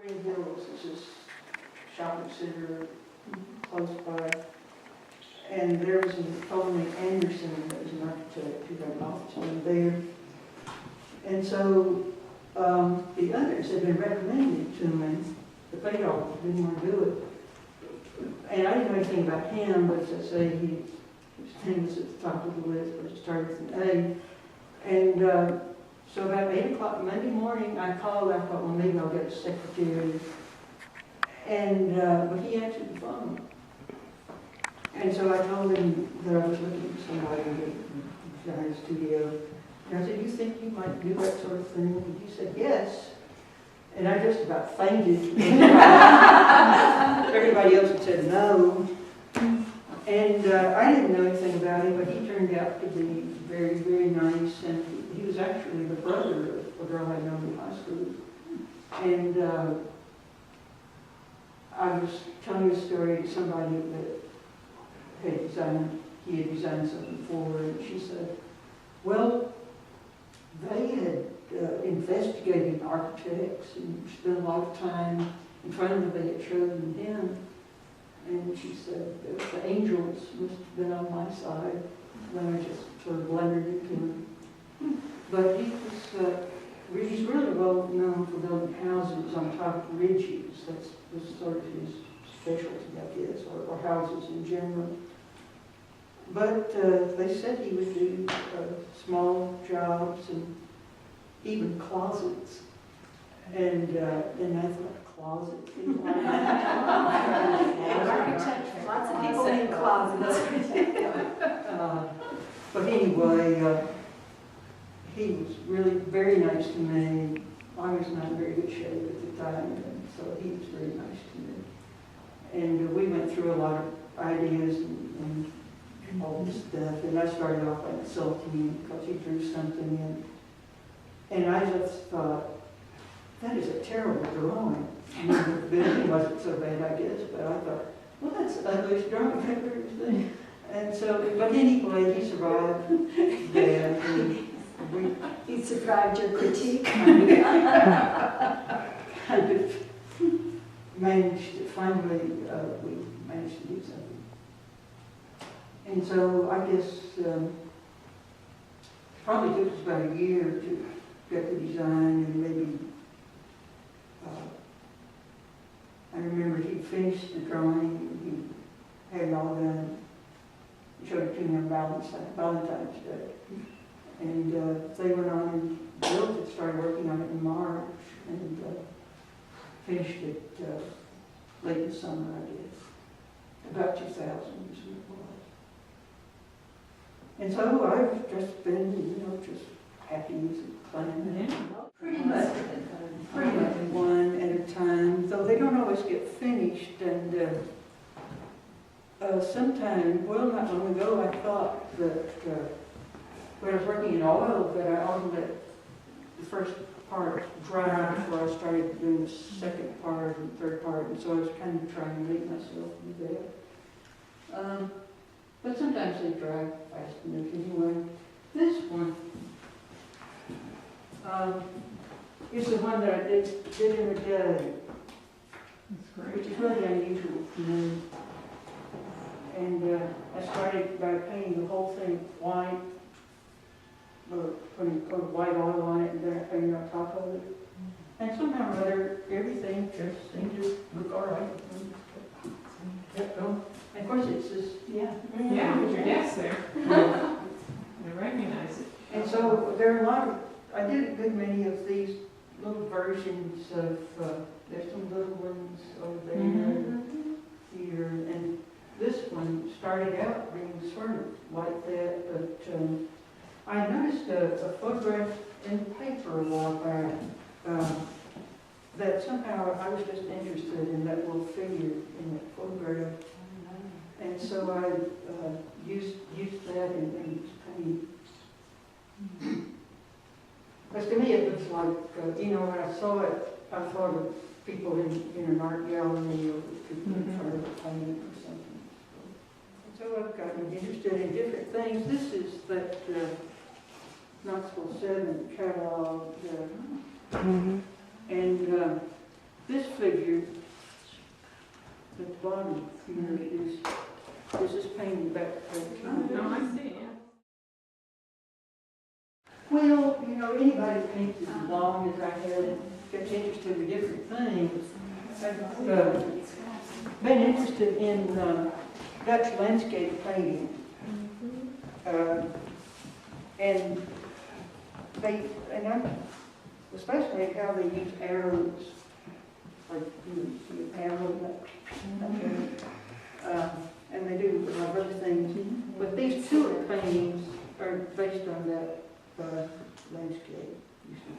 Green Hills is this shopping center close by. And there was a fellow named Anderson that was an architect who got an office over there. And so the others had been recommended to me, but they all didn't want to do it. And I didn't know anything about him, but as I say, his name was at the top of the list, but it started with an A. And so about 8 o'clock Monday morning, I called. I thought, well, maybe I'll get a secretary. And but he answered the phone. And so I told him that I was looking for somebody to have a studio. And I said, you think you might do that sort of thing? And he said, yes. And I just about fainted. Everybody else had said no. And I didn't know anything about him, but he turned out to be very, very nice. And he was actually the brother of a girl I know in high school. And I was telling a story to somebody that he had designed something for her, and she said, well, they had investigated architects and spent a lot of time in front of them. They had chosen him. And she said, the angels must have been on my side when I just sort of blundered into him. But he was, he's really well known for building houses on top of ridges. That's sort of his specialty, I guess, or houses in general. But they said he would do small jobs and even closets. And I thought, closet? Lots of people in closets. But anyway, he was really very nice to me. I was not in very good shape at the time, and so he was very nice to me. And we went through a lot of ideas and all this stuff, and I started off by insulting him because he drew something in. And I just thought, that is a terrible drawing. I mean, the building wasn't so bad, I guess, but I thought, well, that's the ugliest drawing I've ever seen. And so, but anyway, he survived that. He survived your critique. Kind of managed to, finally, we managed to do something. And so I guess probably took us about a year to get the design, and maybe I remember he finished the drawing, he had it all done, he showed it to me on Valentine's Day. And they went on and built it, started working on it in March, and finished it late in the summer, I guess. About 2000 is when it was. And so I've just been, just happy as a clam. Pretty much one at a time, though they don't always get finished. And sometime, well, not long ago, I thought that when I was working in oil, that I ought to let the first part dry before I started doing the second part and third part, and so I was kind of trying to make myself do that. But sometimes they dry fast enough anyway. This one is the one that I did in a day, which is really unusual for me. And I started by painting the whole thing white, putting a coat of white oil on it, and then I painted on top of it. And somehow or other, everything just seemed to look all right. Kept going. And of course, it's this. Yeah, with your desk there. I recognize it. And so there are a lot of, I did a good many of these little versions of, there's some little ones over there, here, and this one started out being sort of like that, but I noticed a photograph in the paper a while back that somehow I was just interested in that little figure in that photograph. And so I used that and painted. Because to me it looks like, when I saw it, I thought of people in an art gallery or people in front of a painting or something. So I've gotten interested in different things. This is that Knoxville 7 catalog. And This figure at the bottom here is this painting back to Oh, I see, yeah. Well, you know, anybody that paints as long as I have gets interested in different things. I've been interested in Dutch landscape painting. And I'm especially how they use arrows, like you see an arrow, and they do a lot of other things. But these tulip paintings are based on that landscape. You see,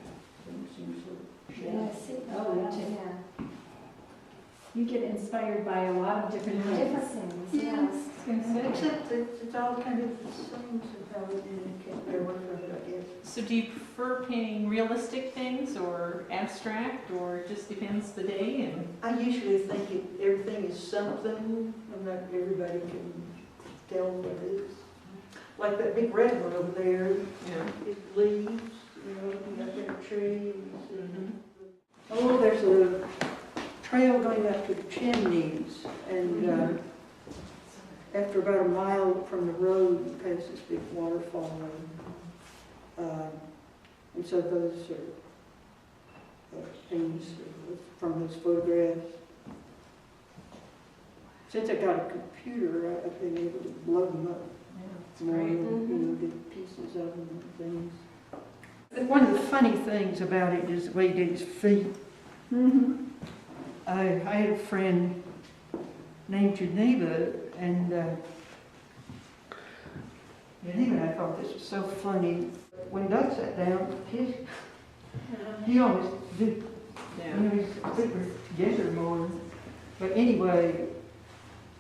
Yes, Oh, yeah. You get inspired by a lot of different things, yes. Except that it's all kind of the same somehow, and can't bear away from it, I guess. So do you prefer painting realistic things or abstract, or it just depends the day? And I usually think everything is something, and not everybody can tell what it is. Like that big red one over there, yeah. it leaves, you know, looking up at a tree. Oh, there's a trail going up to the chimneys, and after about a mile from the road, you pass this big waterfall. And so those are things from those photographs. Since I got a computer, I've been able to blow them up more, Great. you know, get pieces of them and things. And one of the funny things about it is the way he did his feet. I had a friend named Geneva, and Geneva and I thought this was so funny. When Doug sat down, he always did, Yeah. you know, his feet were together more. But anyway,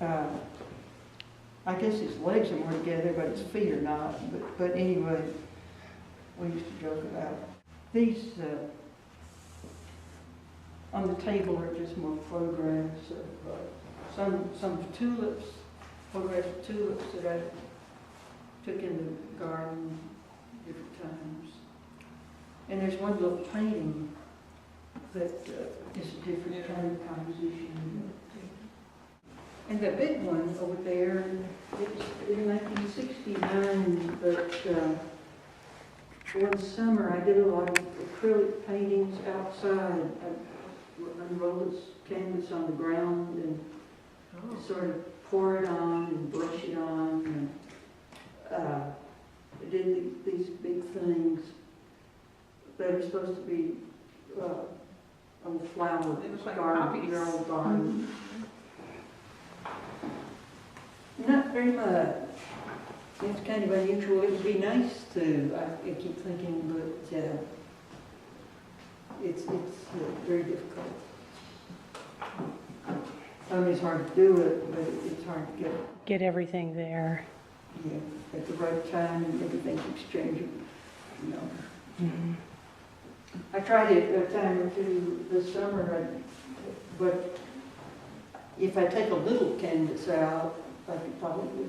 I guess his legs are more together, but his feet are not. But anyway, we used to joke about these. On the table are just more photographs of some tulips, photographs of tulips that I took in the garden different times. And there's one little painting that is a different kind of composition. And the big one over there, it's in 1969, but one summer I did a lot of acrylic paintings outside. I unrolled this canvas on the ground and sort of pour it on and brush it on. And I did these big things that are supposed to be on the flower They look like garden, poppies. your own garden. Not very much. It's kind of unusual. It would be nice to. I keep thinking, but it's very difficult. I mean, it's hard to do it, but it's hard to Get everything there. at the right time, and everything keeps changing. You know. I tried it a time or two this summer, but if I take a little canvas out, I could probably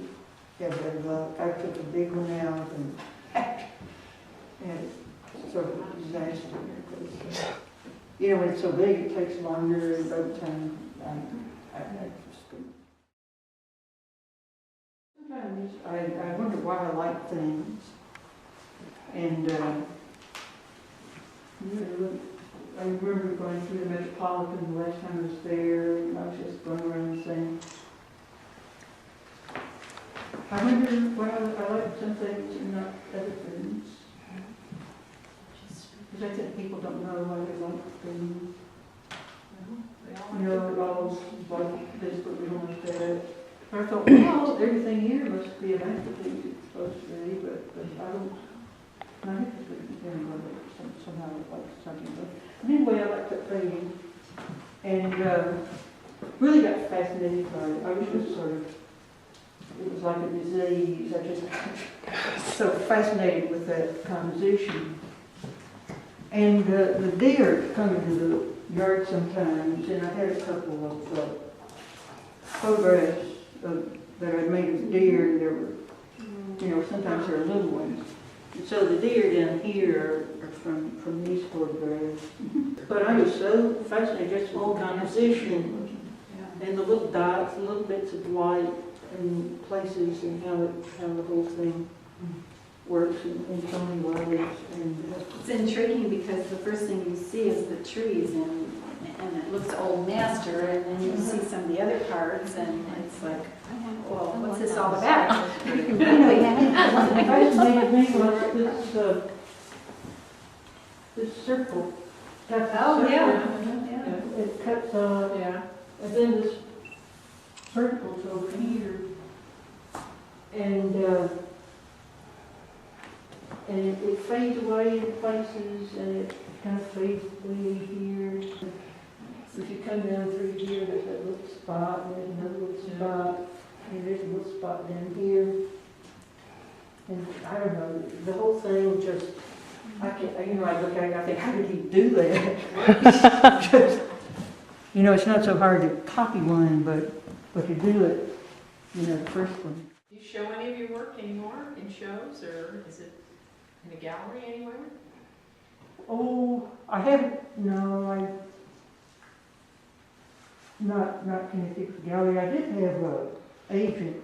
have better luck. I took a big one out, and it's sort of a disaster. Because, you know, when it's so big, it takes longer, and by the time I just sometimes I wonder why I like things, and I remember going through the Metropolitan the last time I was there, and I was just going around saying, I wonder why I like some things and not other things. Because I think people don't know why they like things. You know, all like this, but we don't like that. I thought, well, everything here must be a masterpiece, it's supposed to be, but I don't. I think everybody somehow likes something. But anyway, I liked that painting, and really got fascinated by it. I was just sort of, it was like a disease. I just so fascinated with that composition. And the deer come into the yard sometimes, and I had a couple of photographs that I made of deer, and there were, you know, sometimes there were little ones. And so the deer down here are from these photographs. But I was so fascinated just with the composition and the little dots, the little bits of light and places and how the whole thing works in so many ways. And It's intriguing because the first thing you see is the trees and it looks old master, and then you see some of the other parts and it's like, well, what's this all about? what fascinated me was this circle. Oh, yeah. It cuts off, Yeah. and then this circle's over here. And it fades away in places, and it kind of fades away here. If you come down through here, there's that little spot, and there's another little spot, and there's a little spot down here. And I don't know, the whole thing just, I can't, I look at it and I think, how did he do that? Just, it's not so hard to copy one, but to do it, the first one. Do you show any of your work anymore in shows, or is it in a gallery anywhere? Oh, I haven't, not connected with the gallery. I did have an agent,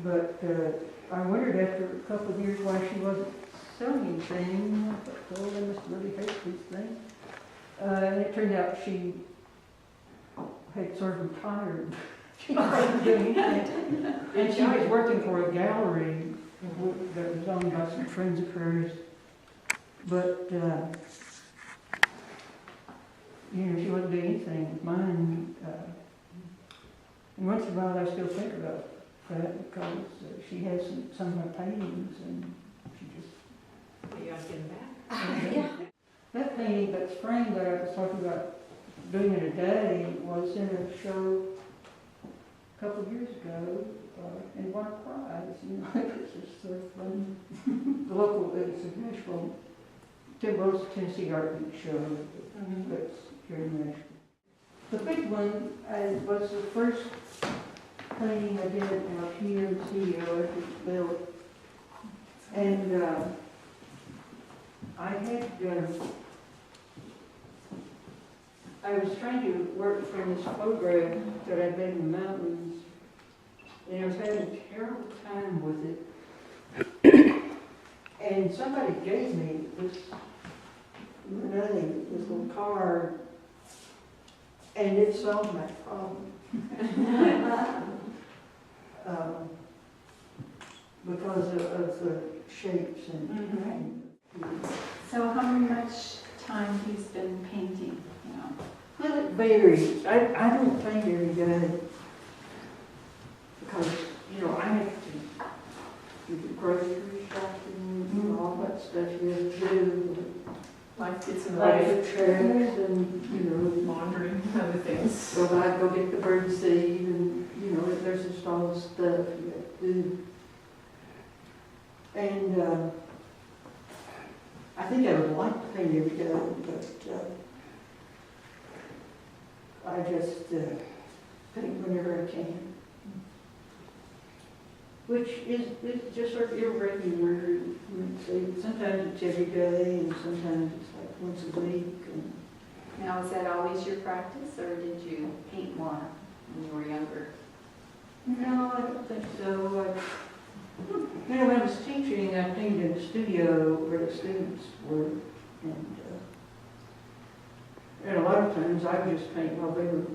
but I wondered after a couple of years why she wasn't selling anything. I thought, oh, they must really hate these things. And it turned out she had sort of retired. She wasn't doing anything. And she was working for a gallery that was owned by some friends of hers. But, she wasn't doing anything with mine. And once in a while I still think about that because she has some of my paintings and she just... You guys getting back? Yeah. That painting, that frame that I was talking about doing in a day was in a show a couple of years ago and won a prize. It was just sort of fun. The local, it's a Nashville, Tennessee Art Week show that's here in Nashville. The big one was the first painting I did out here in CEO at this built. And I was trying to work from this photograph that I'd made in the mountains, and I was having a terrible time with it. And somebody gave me this little card, and it solved my problem. Because of the shapes and So how much time have you spent painting? Well, it varies. I don't paint every day because, I have to do the grocery shopping and all that stuff you have to do. Life gets in the Like way. the tracks and, Laundry, other things. so I go get the bird seed and, there's just all the stuff you have to do. And I think I would like to paint every day, but I just paint whenever I can. Which is just sort of irregular. Sometimes it's every day and sometimes it's like once a week. And Now, is that always your practice, or did you paint more when you were younger? no, I don't think so. When I was teaching, I painted in the studio where the students were. And a lot of times I would just paint while they were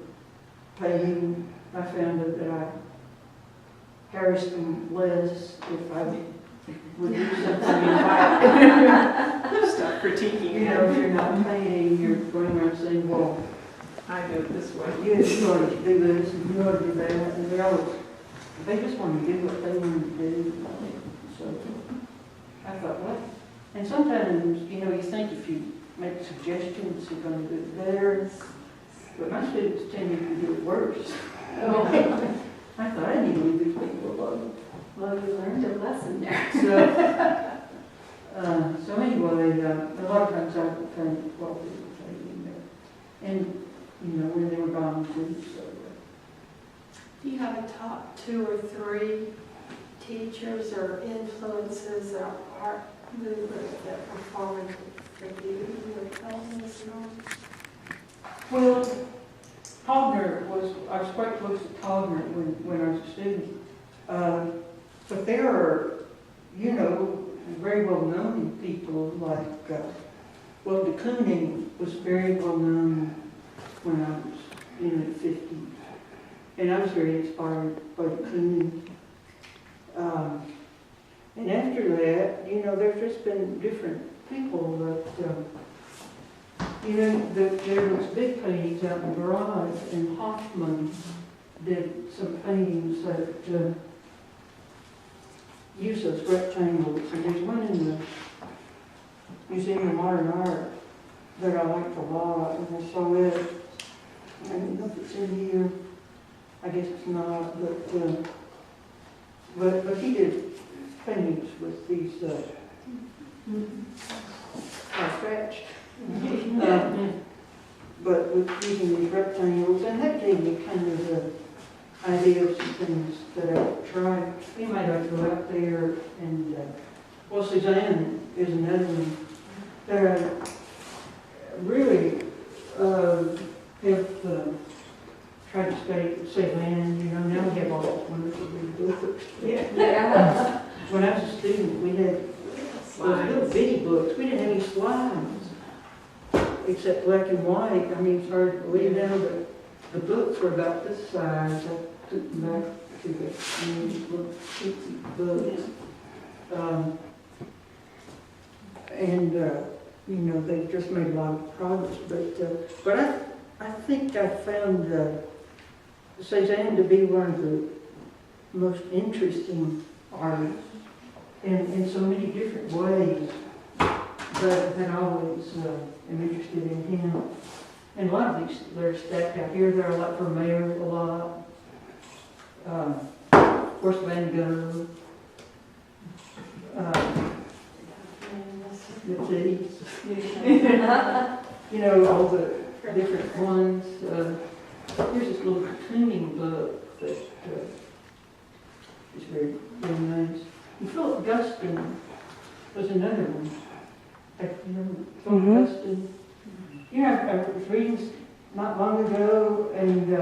painting. I found that I harassed them less if I would do something like Stop critiquing. if you're not painting, you're going around saying, well, I do it this way. you ought to do this and you ought to do that. And they just want to do what they want to do. So I thought, well, and sometimes, you think if you make suggestions, you're going to do it better. But my students tend to do it worse. I thought I need to leave these people alone. Well, you learned a lesson there. So anyway, a lot of times I would paint while they were painting there. And, when they were gone too, so. Do you have a top 2 or 3 teachers or influences or art movement that were formative for you with Elvis and all? Well, I was quite close to Togner when I was a student. But there are, very well-known people like, de Kooning was very well-known when I was in the 50s. And I was very inspired by de Kooning. And after that, there's just been different people that, there was big paintings out in the garage, and Hoffman did some paintings that use those rectangles. And there's one in the Museum of Modern Art that I liked a lot, and I saw it. I don't know if it's in here. I guess it's not, but he did paintings with these far-fetched, but with using these rectangles, and that gave me kind of the idea of some things that I would try. You might have to go out there and, Suzanne is another one that I really have tried to study Cezanne, now we have all these wonderful big books. Yeah. When I was a student, we had those little bitty books. We didn't have any slides, except black and white. I mean, it's hard to believe now, but the books were about this size. I took them back to the little teensy books. They've just made a lot of progress. But I think I found Cezanne to be one of the most interesting artists in so many different ways, but I always am interested in him. And a lot of these, they're stacked out here. They're like Vermeer a lot. Of course, Van Gogh. The cities. All the different ones. Here's this little tuning book that is very, very nice. And Philip Guston was another one. Philip Guston. I was reading not long ago, and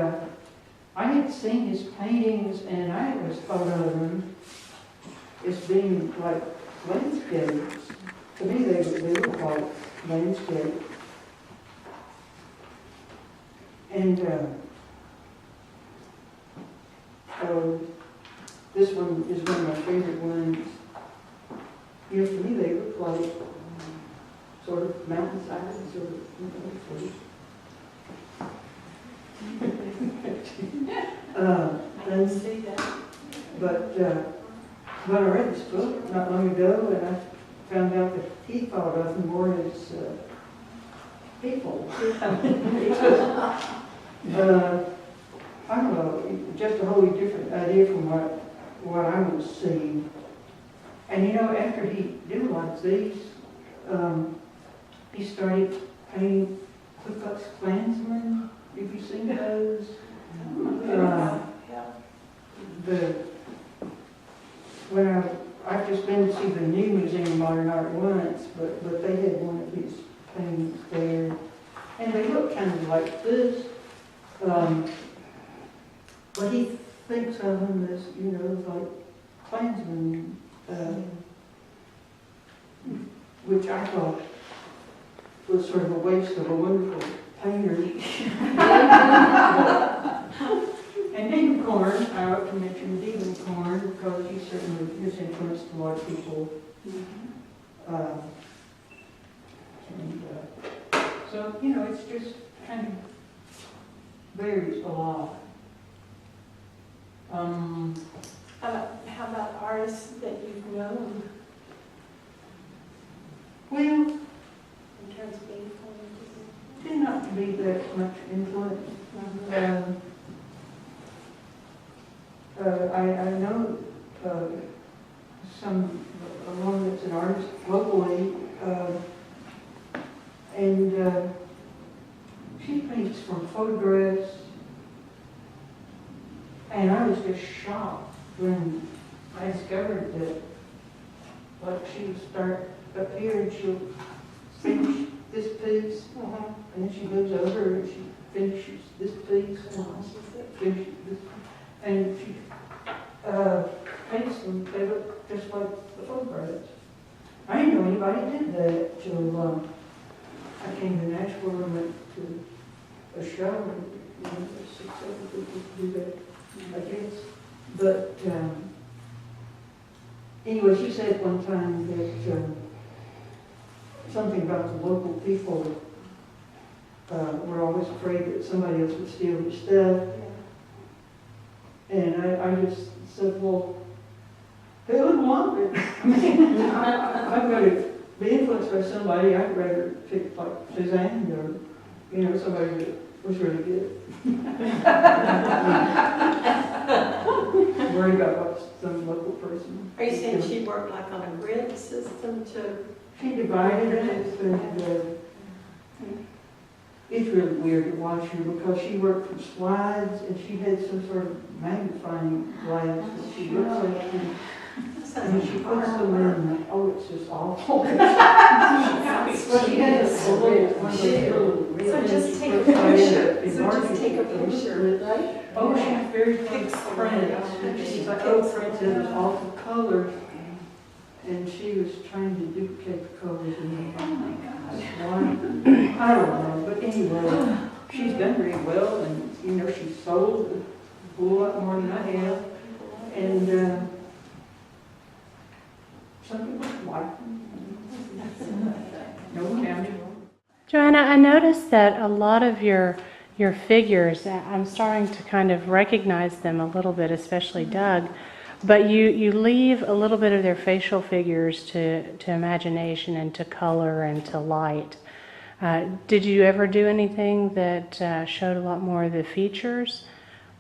I had seen his paintings, and I always thought of them as being like landscapes. To me, they look like landscapes. And this one is one of my favorite ones. To me, they look like sort of mountainsides or I can see that. But when I read this book not long ago, and I found out that he thought of them more as people. I don't know, just a wholly different idea from what I was seeing. And after he did a lot of these, he started painting Ku Klux Klansmen. Have you seen those? I've just been to see the new Museum of Modern Art once, but they had one of his paintings there, and they look kind of like this. But he thinks of them as, like Klansmen, which I thought was sort of a waste of a wonderful painter. And David Korn, I ought to mention David Korn, because he certainly has influenced a lot of people. So, it's just kind of varies a lot. How about artists that you've known Well, in terms of influence? tend not to be that much influence. I know one that's an artist locally, and she paints from photographs, and I was just shocked when I asked discovered that, like, she would start up here and she'll finish this piece, and then she moves over and she finishes this piece, and finishes this, and she paints them, they look just like the photographs. I didn't know anybody did that till I came to Nashville and went to a show, and you know, there's 6 other people do that, I guess. But anyway, she said one time that something about the local people were always afraid that somebody else would steal their stuff. And I just said, well, who would want it? I mean, I'm going to be influenced by somebody. I'd rather pick like Suzanne or, you know, somebody that was really good. Worried about what some local person. Are you saying she worked like on a grid system to? She divided it, and it's really weird to watch her because she worked from slides and she had some sort of magnifying glass that she looks at. And she puts them in, oh, it's just awful. Well, she has a little, one of those little. So just take a picture, right? Oh, she's very fixed prints. She's like, oh, prints in awful colors. And she was trying to duplicate the colors in the. Oh my gosh. I don't know, but anyway, she's done very well, and you know, she's sold a whole lot more than I have. And some people like no county. Joanna, I noticed that a lot of your figures, I'm starting to kind of recognize them a little bit, especially Doug, but you leave a little bit of their facial figures to imagination and to color and to light. Did you ever do anything that showed a lot more of the features?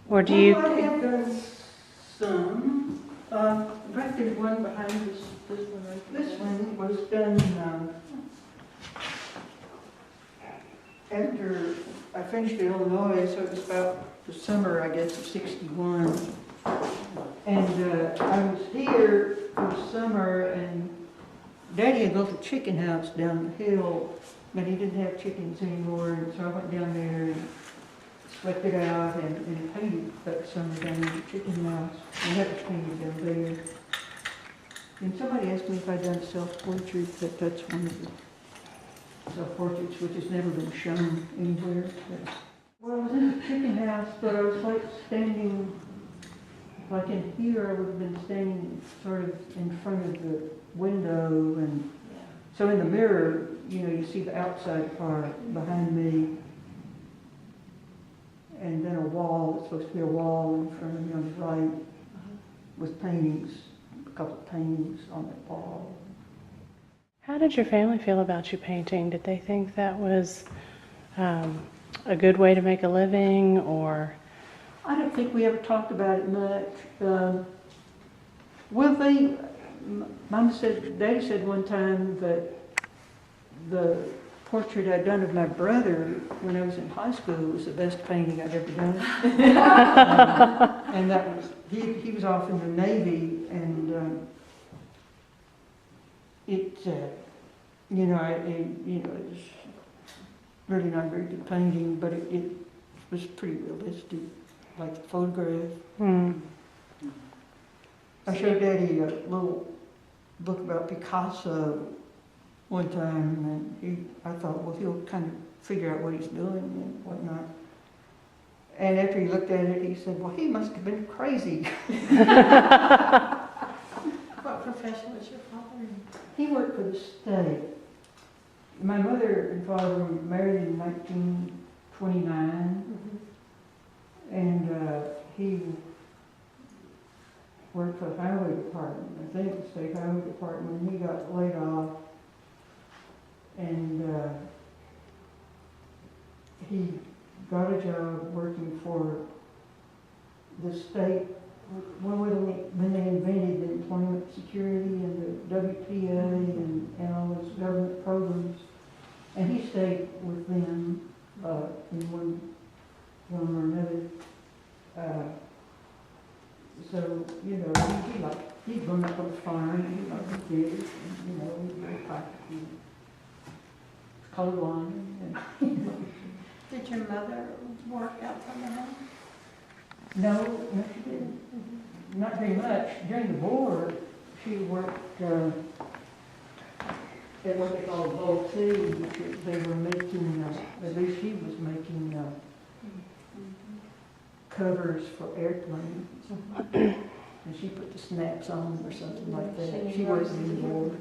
Or do you... Well, I have done some. In fact, there's one behind this one right there. This one was done after I finished in Illinois, so it was about the summer, I guess, of '61. And I was here for the summer, and Daddy had built a chicken house down the hill, but he didn't have chickens anymore, and so I went down there and swept it out and painted that summer down in the chicken house. And that was painted down there. And somebody asked me if I'd done self-portrait, but that's one of the self-portraits which has never been shown anywhere. Well, I was in the chicken house, but I was like standing, like in here, I would have been standing sort of in front of the window, and so in the mirror, you know, you see the outside part behind me, and then a wall, it's supposed to be a wall in front of me on the right, with paintings, a couple of paintings on that wall. How did your family feel about you painting? Did they think that was a good way to make a living, or? I don't think we ever talked about it much. Well, Daddy said one time that the portrait I'd done of my brother when I was in high school was the best painting I'd ever done. And that was, he was off in the Navy, and it was really not very good painting, but it was pretty realistic, like the photograph. I showed Daddy a little book about Picasso one time, and I thought, well, he'll kind of figure out what he's doing and whatnot. And after he looked at it, he said, well, he must have been crazy. What profession was your father in? He worked for the state. My mother and father were married in 1929, and he worked for the highway department, I think the state highway department, and he got laid off, and he got a job working for the state when they invented the employment security and the WPA and all those government programs. And he stayed with them in one or another. So, you know, he liked He'd grown up on a farm, and he loved the kids, and, you know, he's very practical. Colorblind, and, Did your mother work outside the house? no, she didn't. Not very much. During the war, she worked, at what they call a Vol 2, which they were making, at least she was making, covers for airplanes. And she put the snaps on or something like that. She wasn't in the war.